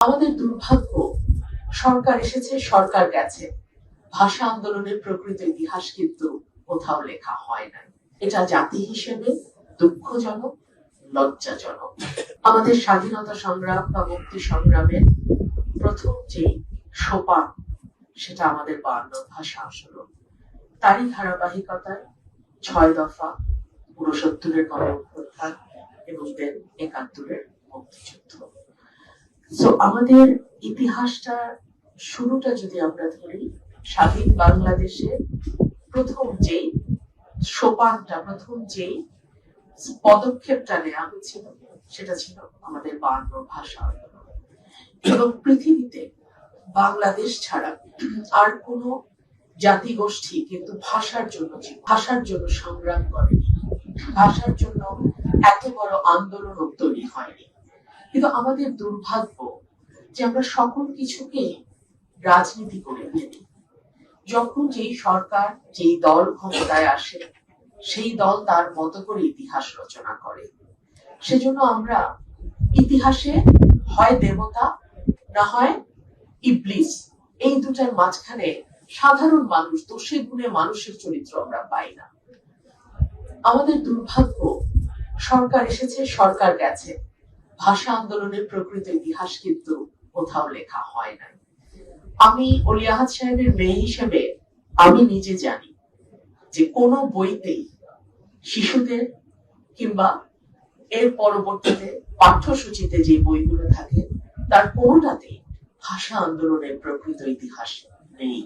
আমাদের দুর্ভাগ্য, সরকার এসেছে, সরকার গেছে, ভাষা আন্দোলনের প্রকৃত ইতিহাস কিন্তু কোথাও লেখা হয় না। এটা জাতি হিসেবে দুঃখজনক, লজ্জাজনক। আমাদের স্বাধীনতা সংগ্রাম বা মুক্তি সংগ্রামের প্রথম যে সোপান, সেটা আমাদের 52 ভাষা আন্দোলন। তারই ধারাবাহিকতায় 6 দফা, 69-এর গণঅভ্যুত্থান এবং দেন 71-এর মুক্তিযুদ্ধ। তো আমাদের ইতিহাসটা শুরুটা যদি আমরা ধরি, স্বাধীন বাংলাদেশে প্রথম যে সোপানটা, প্রথম যে পদক্ষেপটা নেওয়া হয়েছিল, সেটা ছিল আমাদের 52 ভাষা আন্দোলন। এবং পৃথিবীতে বাংলাদেশ ছাড়া আর কোনো জাতিগোষ্ঠী কিন্তু ভাষার জন্য সংগ্রাম করেনি, ভাষার জন্য এত বড় আন্দোলন তৈরি হয়নি। কিন্তু আমাদের দুর্ভাগ্য যে আমরা সকল কিছুকে রাজনীতি করে ফেলি। যখন যেই সরকার, যেই দল ক্ষমতায় আসে, সেই দল তার মতো করে ইতিহাস রচনা করে। সেজন্য আমরা ইতিহাসে হয় দেবতা, না হয় ইবলিস, এই দুটার মাঝখানে সাধারণ মানুষ, দোষে গুণে মানুষের চরিত্র আমরা পাই না। আমাদের দুর্ভাগ্য, সরকার এসেছে, সরকার গেছে, ভাষা আন্দোলনের প্রকৃত ইতিহাস কিন্তু কোথাও লেখা হয় না। আমি অলি আহাদ সাহেবের মেয়ে হিসেবে আমি নিজে জানি যে কোনো বইতেই শিশুদের কিংবা এর পরবর্তীতে পাঠ্যসূচিতে যে বইগুলো থাকে, তার কোনোটাতেই ভাষা আন্দোলনের প্রকৃত ইতিহাস নেই।